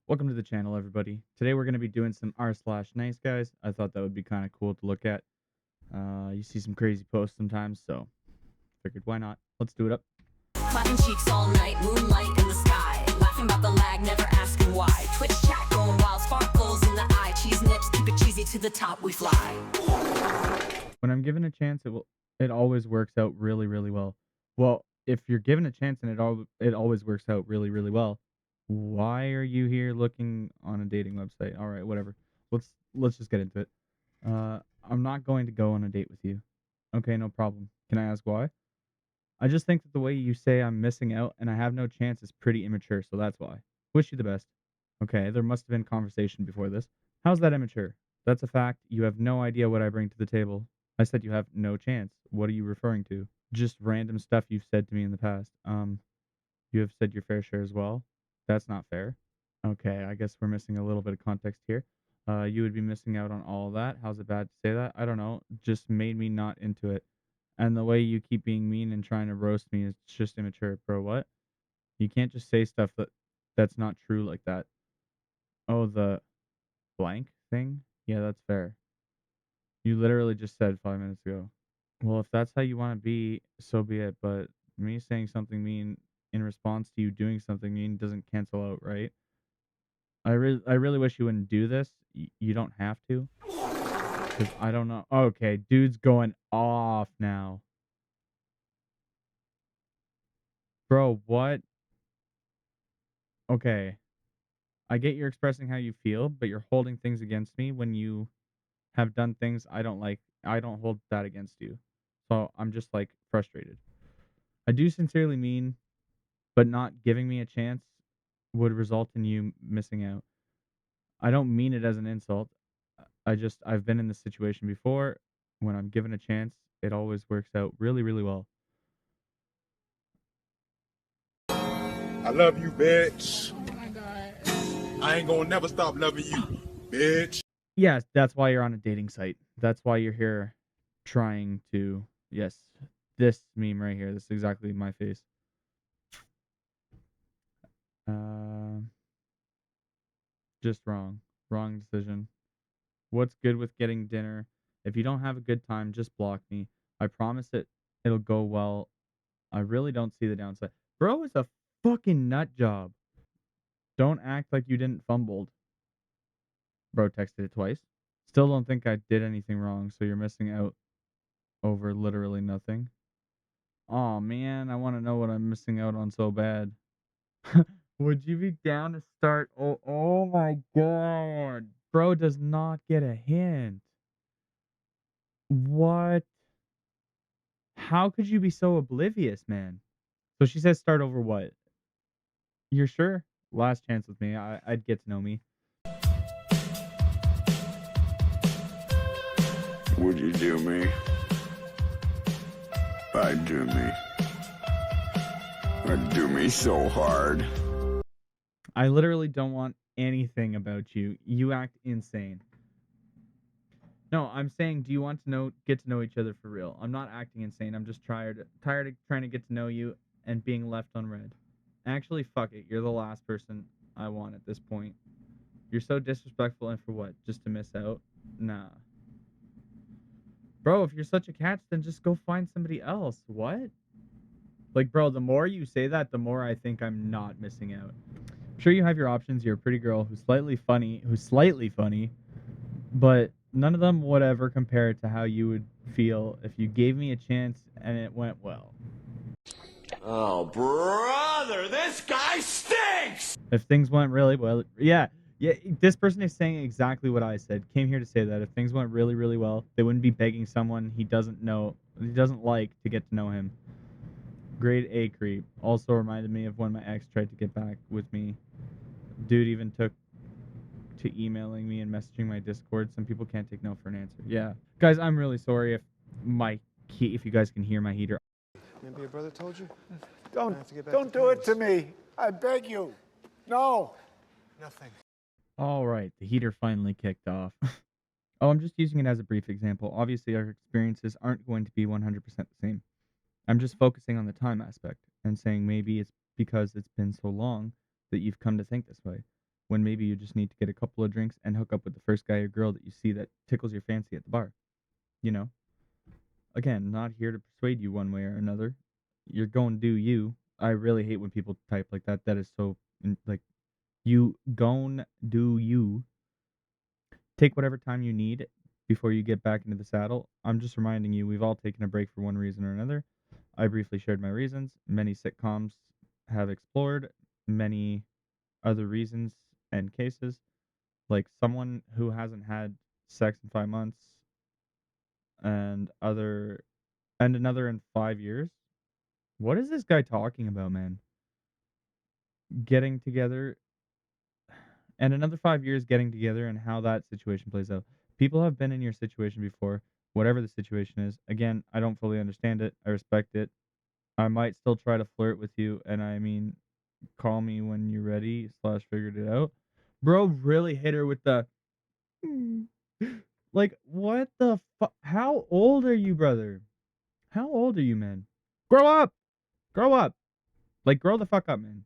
Welcome to the channel, everybody. Today we're going to be doing some r/nice guys. I thought that would be kind of cool to look at. You see some crazy posts sometimes, so figured why not? Let's do it up. Clapping cheeks all night, moonlight in the sky. Laughing about the lag, never asking why. Twitch chat going wild, sparkles in the eye. Cheese nips, keep it cheesy to the top, we fly. When I'm given a chance, it always works out really, really well. Well, if you're given a chance and it always works out really, really well, why are you here looking on a dating website? All right, whatever. Let's just get into it. I'm not going to go on a date with you. Okay, no problem. Can I ask why? I just think that the way you say I'm missing out and I have no chance is pretty immature, so that's why. Wish you the best. Okay, there must have been conversation before this. How's that immature? That's a fact. You have no idea what I bring to the table. I said you have no chance. What are you referring to? Just random stuff you've said to me in the past. You have said your fair share as well. That's not fair. Okay, I guess we're missing a little bit of context here. You would be missing out on all of that. How's it bad to say that? I don't know. Just made me not into it. And the way you keep being mean and trying to roast me is just immature, bro. What? You can't just say stuff that's not true like that. Oh, the blank thing? Yeah, that's fair. You literally just said 5 minutes ago. Well, if that's how you want to be, so be it. But me saying something mean in response to you doing something mean doesn't cancel out, right? I really wish you wouldn't do this. You don't have to. Because I don't know. Okay, dude's going off now. Bro, what? Okay. I get you're expressing how you feel, but you're holding things against me when you have done things I don't like. I don't hold that against you. So I'm just like frustrated. I do sincerely mean, but not giving me a chance would result in you missing out. I don't mean it as an insult. I've been in this situation before. When I'm given a chance, it always works out really, really well. I love you, bitch. Oh my God. I ain't gonna never stop loving you, bitch. Yes, that's why you're on a dating site. That's why you're here trying to, yes, this meme right here. This is exactly my face. Uh, just wrong. Wrong decision. What's good with getting dinner? If you don't have a good time, just block me. I promise it'll go well. I really don't see the downside. Bro is a fucking nut job. Don't act like you didn't fumbled. Bro texted it twice. Still don't think I did anything wrong, so you're missing out over literally nothing. Oh man, I want to know what I'm missing out on so bad. Would you be down to start? Oh my god. Bro does not get a hint. What? How could you be so oblivious, man? So she says start over what? You're sure? Last chance with me. I'd get to know me. Would you do me? I'd do me. I'd do me so hard. I literally don't want anything about you. You act insane. No, I'm saying, do you want to get to know each other for real? I'm not acting insane. I'm just tired of trying to get to know you and being left unread. Actually, fuck it. You're the last person I want at this point. You're so disrespectful, and for what? Just to miss out? Nah. Bro, if you're such a catch, then just go find somebody else. What? Like, bro, the more you say that, the more I think I'm not missing out. I'm sure you have your options. You're a pretty girl who's slightly funny, but none of them would ever compare to how you would feel if you gave me a chance and it went well. Oh, brother, this guy stinks! If things went really well, yeah, this person is saying exactly what I said. Came here to say that if things went really, really well, they wouldn't be begging someone he doesn't like to get to know him. Grade A creep. Also reminded me of when my ex tried to get back with me. Dude even took to emailing me and messaging my Discord. Some people can't take no for an answer. Yeah. Guys, I'm really sorry if you guys can hear my heater. Maybe your brother told you? Don't do it to me. I beg you. No. Nothing. All right, the heater finally kicked off. Oh, I'm just using it as a brief example. Obviously, our experiences aren't going to be 100% the same. I'm just focusing on the time aspect and saying maybe it's because it's been so long that you've come to think this way. when maybe you just need to get a couple of drinks and hook up with the first guy or girl that you see that tickles your fancy at the bar, you know? Again, not here to persuade you one way or another. You're going do you. I really hate when people type like that. That is so like you gon' do you. Take whatever time you need before you get back into the saddle. I'm just reminding you, we've all taken a break for one reason or another. I briefly shared my reasons. Many sitcoms have explored many other reasons and cases, like someone who hasn't had sex in 5 months and other and another in 5 years. What is this guy talking about, man? Getting together and another 5 years getting together and how that situation plays out. People have been in your situation before, whatever the situation is. Again, I don't fully understand it. I respect it. I might still try to flirt with you, and I mean, call me when you're ready slash figured it out. Bro really hit her with the like, what the fuck? How old are you, brother? How old are you, man? Grow up! Grow up! Like, grow the fuck up, man.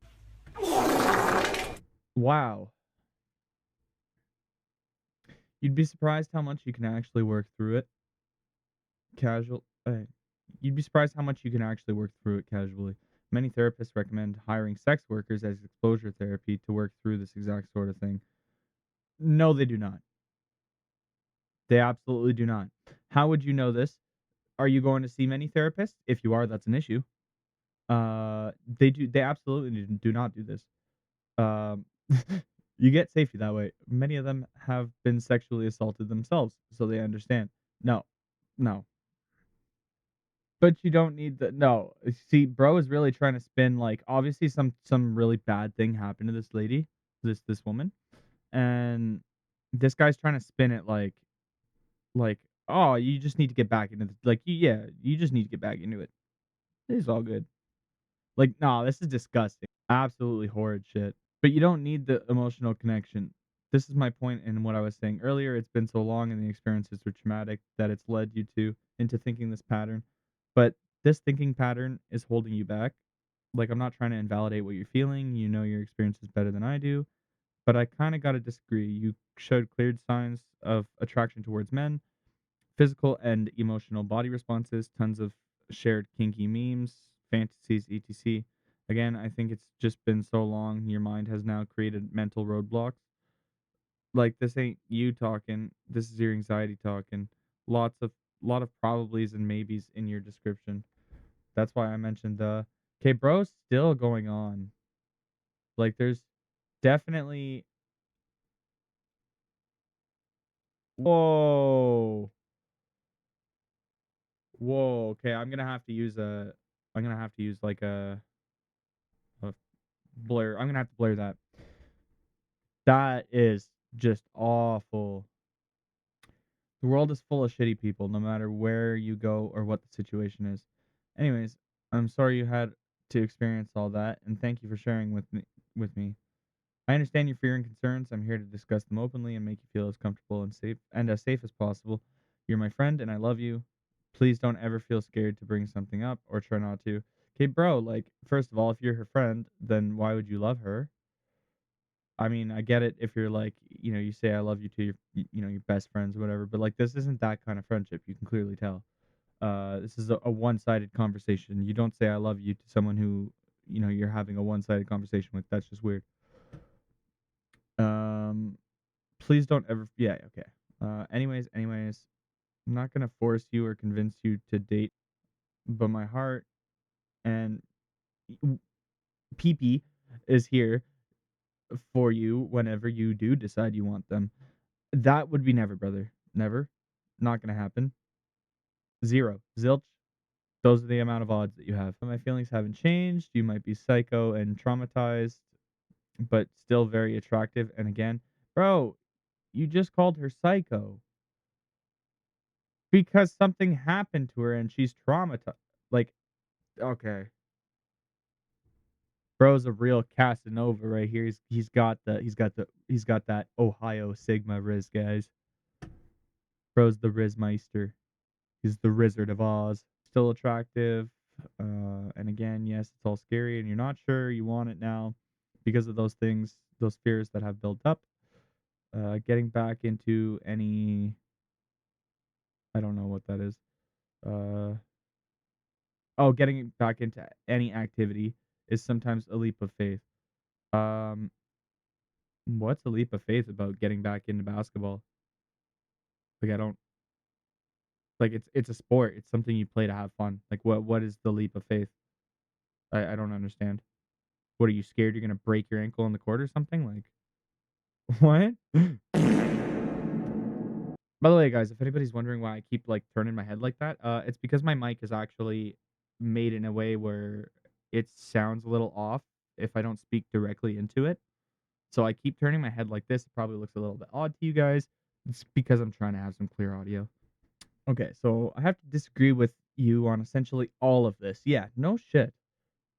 Wow. You'd be surprised how much you can actually work through it. Casual. You'd be surprised how much you can actually work through it casually. Many therapists recommend hiring sex workers as exposure therapy to work through this exact sort of thing. No, they do not. They absolutely do not. How would you know this? Are you going to see many therapists? If you are, that's an issue. They do. They absolutely do not do this. Um, you get safety that way. Many of them have been sexually assaulted themselves, so they understand. No, no. But you don't need the no. See, bro is really trying to spin like obviously some really bad thing happened to this lady, this woman, and this guy's trying to spin it like oh you just need to get back into the like yeah you just need to get back into it. It's all good. Like nah, this is disgusting. Absolutely horrid shit. But you don't need the emotional connection. This is my point in what I was saying earlier. It's been so long and the experiences were traumatic that it's led you to into thinking this pattern. But this thinking pattern is holding you back. Like I'm not trying to invalidate what you're feeling. You know your experience is better than I do. But I kind of got to disagree. You showed clear signs of attraction towards men, physical and emotional body responses, tons of shared kinky memes, fantasies, etc. Again, I think it's just been so long, your mind has now created mental roadblocks. Like this ain't you talking, this is your anxiety talking. Lots of lot of probablys and maybes in your description. That's why I mentioned the okay, bro's still going on. Like there's definitely whoa. Whoa, okay, I'm gonna have to use like a blur. I'm gonna have to blur that. That is just awful. The world is full of shitty people, no matter where you go or what the situation is. Anyways, I'm sorry you had to experience all that, and thank you for sharing with me. I understand your fear and concerns. I'm here to discuss them openly and make you feel as comfortable and as safe as possible. You're my friend, and I love you. Please don't ever feel scared to bring something up or try not to. Okay, bro. Like, first of all, if you're her friend, then why would you love her? I mean, I get it if you're like, you say I love you to your best friends or whatever, but like this isn't that kind of friendship. You can clearly tell. This is a one-sided conversation. You don't say I love you to someone who, you're having a one-sided conversation with. That's just weird. Um, please don't ever. Yeah, okay. Anyways, I'm not gonna force you or convince you to date, but my heart and PP is here for you whenever you do decide you want them. That would be never, brother. Never. Not gonna happen. Zero. Zilch. Those are the amount of odds that you have. My feelings haven't changed. You might be psycho and traumatized, but still very attractive. And again, bro, you just called her psycho because something happened to her and she's traumatized. Like, okay. Bro's a real Casanova right here. He's got that Ohio Sigma Riz, guys. Bro's the Rizmeister. He's the Wizard of Oz. Still attractive. And again, yes, it's all scary and you're not sure you want it now because of those things. those fears that have built up, getting back into any I don't know what that is. Uh, getting back into any activity is sometimes a leap of faith. Um, what's a leap of faith about getting back into basketball? Like, I don't like, it's a sport, it's something you play to have fun. Like, what is the leap of faith? I don't understand. What, are you scared you're gonna break your ankle in the court or something? Like, what? By the way, guys, if anybody's wondering why I keep, like, turning my head like that, it's because my mic is actually made in a way where it sounds a little off if I don't speak directly into it. So I keep turning my head like this. It probably looks a little bit odd to you guys. It's because I'm trying to have some clear audio. Okay, so I have to disagree with you on essentially all of this. Yeah, no shit.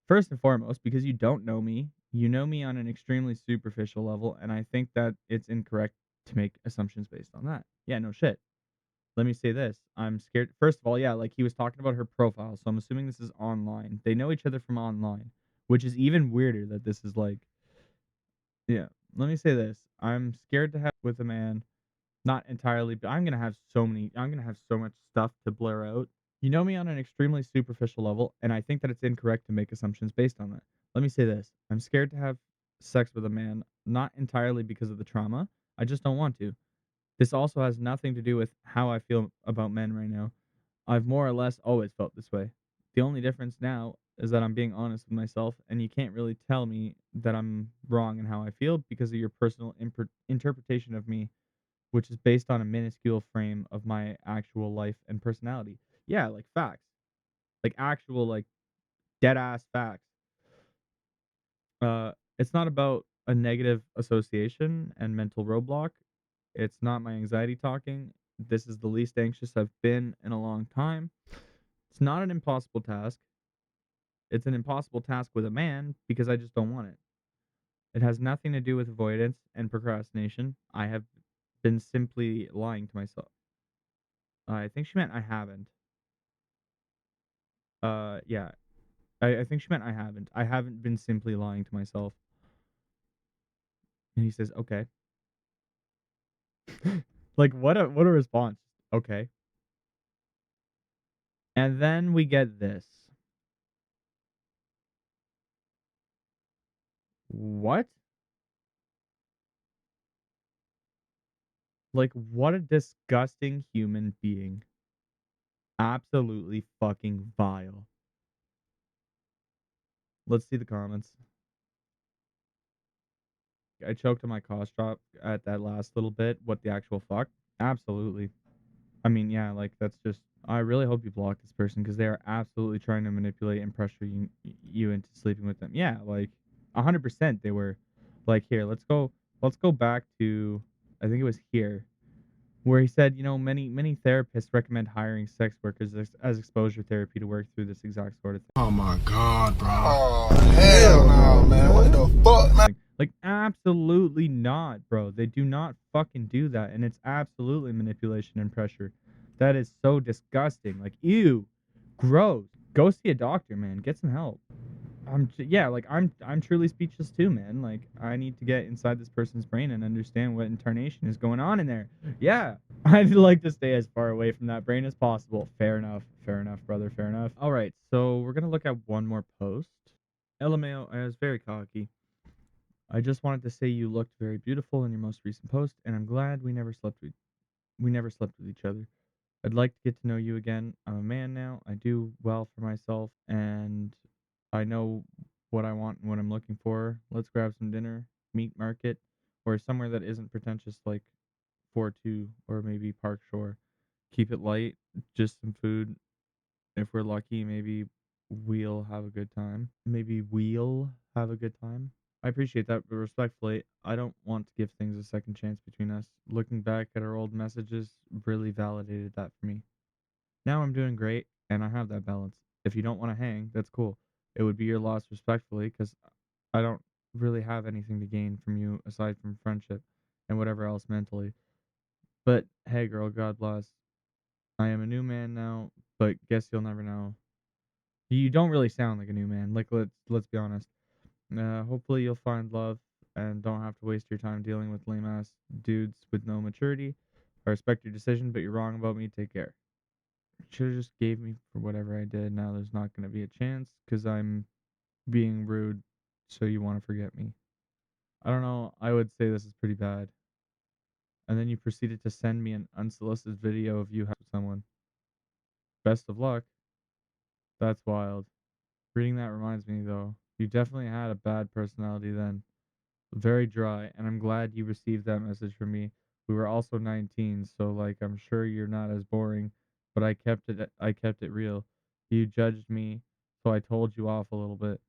First and foremost, because you don't know me, you know me on an extremely superficial level, and I think that it's incorrect to make assumptions based on that. Yeah, no shit. Let me say this. I'm scared. First of all, yeah, like he was talking about her profile, so I'm assuming this is online. They know each other from online, which is even weirder that this is like, yeah. Let me say this. I'm scared to have with a man, not entirely, but I'm gonna have so much stuff to blur out. You know me on an extremely superficial level, and I think that it's incorrect to make assumptions based on that. Let me say this. I'm scared to have sex with a man, not entirely because of the trauma. I just don't want to. This also has nothing to do with how I feel about men right now. I've more or less always felt this way. The only difference now is that I'm being honest with myself, and you can't really tell me that I'm wrong in how I feel because of your personal interpretation of me, which is based on a minuscule frame of my actual life and personality. Yeah, like facts, like actual, like dead ass facts. It's not about a negative association and mental roadblock. It's not my anxiety talking. This is the least anxious I've been in a long time. It's not an impossible task. It's an impossible task with a man because I just don't want it. It has nothing to do with avoidance and procrastination. I have been simply lying to myself. I think she meant I haven't. Yeah. I think she meant I haven't. I haven't been simply lying to myself. And he says, okay. Like what a response. Okay. And then we get this. What? Like, what a disgusting human being. Absolutely fucking vile. Let's see the comments. I choked on my cough drop at that last little bit. What the actual fuck? Absolutely. I mean, yeah, like that's just. I really hope you block this person because they are absolutely trying to manipulate and pressure you into sleeping with them. Yeah, like 100% they were. Like here, Let's go back to. I think it was here where he said, you know, many therapists recommend hiring sex workers as exposure therapy to work through this exact sort of thing. Oh my God, bro. Oh, hell no, man. What the fuck, man? Like, absolutely not, bro. They do not fucking do that, and it's absolutely manipulation and pressure. That is so disgusting. Like, ew, gross. Go see a doctor, man. Get some help. Yeah, like I'm truly speechless too, man. Like I need to get inside this person's brain and understand what incarnation is going on in there. Yeah, I'd like to stay as far away from that brain as possible. Fair enough. Fair enough, brother. Fair enough. All right, so we're gonna look at one more post. LMAO, I was very cocky. I just wanted to say you looked very beautiful in your most recent post, and I'm glad we never slept with each other. I'd like to get to know you again. I'm a man now. I do well for myself, and I know what I want and what I'm looking for. Let's grab some dinner, meat market, or somewhere that isn't pretentious like 4-2 or maybe Park Shore. Keep it light, just some food. If we're lucky, maybe we'll have a good time. Maybe we'll have a good time. I appreciate that, but respectfully, I don't want to give things a second chance between us. Looking back at our old messages really validated that for me. Now I'm doing great, and I have that balance. If you don't want to hang, that's cool. It would be your loss respectfully, because I don't really have anything to gain from you aside from friendship and whatever else mentally. But hey, girl, God bless. I am a new man now, but guess you'll never know. You don't really sound like a new man. Like let's be honest. Hopefully you'll find love and don't have to waste your time dealing with lame ass dudes with no maturity. I respect your decision, but you're wrong about me. Take care. Should have just gave me for whatever I did. Now there's not going to be a chance because I'm being rude, so you want to forget me. I don't know. I would say this is pretty bad. And then you proceeded to send me an unsolicited video of you having someone. Best of luck. That's wild. Reading that reminds me, though, you definitely had a bad personality then. Very dry, and I'm glad you received that message from me. We were also 19, so like I'm sure you're not as boring, but I kept it real. You judged me, so I told you off a little bit.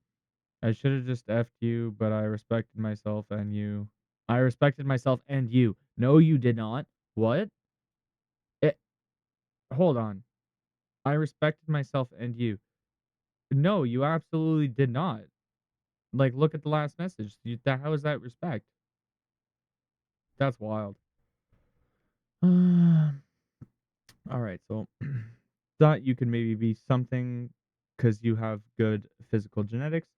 I should have just effed you, but I respected myself and you. I respected myself and you. No, you did not. What? It, hold on. I respected myself and you. No, you absolutely did not. Like, look at the last message. How is that respect? That's wild. All right, so thought you could maybe be something because you have good physical genetics,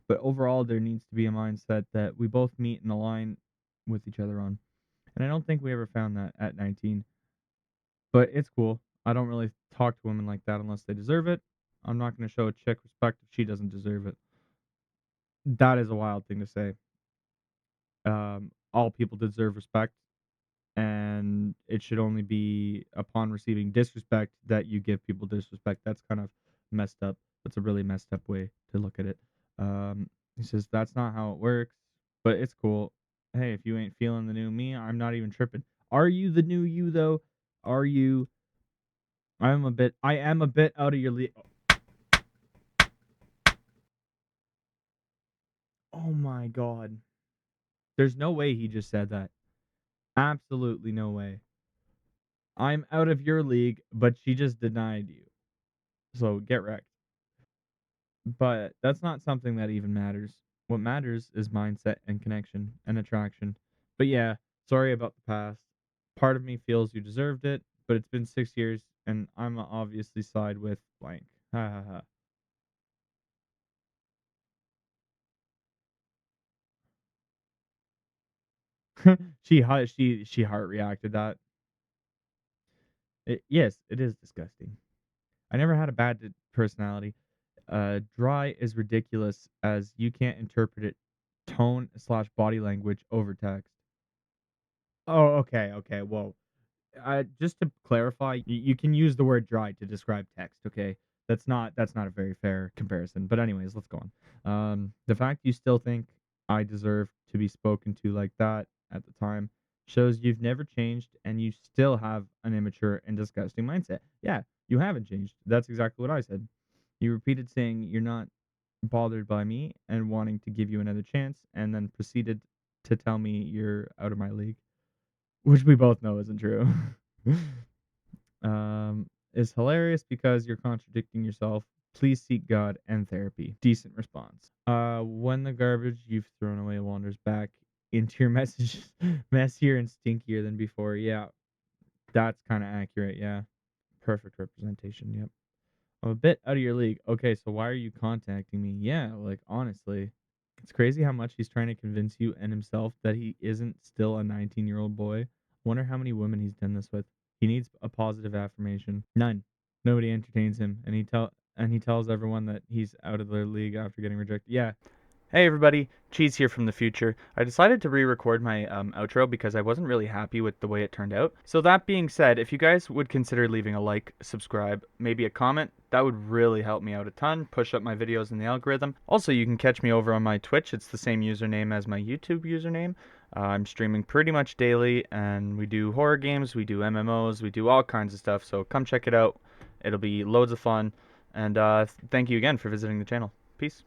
but overall there needs to be a mindset that we both meet and align with each other on. And I don't think we ever found that at 19, but it's cool. I don't really talk to women like that unless they deserve it. I'm not going to show a chick respect if she doesn't deserve it. That is a wild thing to say. All people deserve respect, and it should only be upon receiving disrespect that you give people disrespect. That's kind of messed up. That's a really messed up way to look at it. He says that's not how it works, but it's cool. Hey, if you ain't feeling the new me, I'm not even tripping. Are you the new you though? Are you? I am a bit out of your league. Oh my god. There's no way he just said that. Absolutely no way. I'm out of your league, but she just denied you. So get wrecked. But that's not something that even matters. What matters is mindset and connection and attraction. But yeah, sorry about the past. Part of me feels you deserved it, but it's been 6 years and I'm obviously side with blank. Ha ha ha. She heart reacted that. Yes, it is disgusting. I never had a bad personality. Dry is ridiculous as you can't interpret it tone slash body language over text. Oh, okay, okay. Whoa. Just to clarify, you can use the word dry to describe text, okay? That's not a very fair comparison. But anyways, let's go on. The fact you still think I deserve to be spoken to like that at the time shows you've never changed and you still have an immature and disgusting mindset. Yeah, you haven't changed. That's exactly what I said. You repeated saying you're not bothered by me and wanting to give you another chance, and then proceeded to tell me you're out of my league. Which we both know isn't true. Is hilarious because you're contradicting yourself. Please seek God and therapy. Decent response. When the garbage you've thrown away wanders back into your messages, messier and stinkier than before. Yeah, that's kind of accurate. Yeah, perfect representation. Yep. I'm a bit out of your league. Okay, so why are you contacting me? Yeah, like honestly, it's crazy how much he's trying to convince you and himself that he isn't still a 19-year-old boy. Wonder how many women he's done this with. He needs a positive affirmation. None. Nobody entertains him, and he tells everyone that he's out of their league after getting rejected. Yeah, hey everybody, Cheese here from the future. I decided to re-record my outro because I wasn't really happy with the way it turned out. So that being said, if you guys would consider leaving a like, subscribe, maybe a comment, that would really help me out a ton, push up my videos in the algorithm. Also, you can catch me over on my Twitch. It's the same username as my YouTube username. I'm streaming pretty much daily, and we do horror games, we do MMOs, we do all kinds of stuff, so come check it out. It'll be loads of fun, and thank you again for visiting the channel. Peace.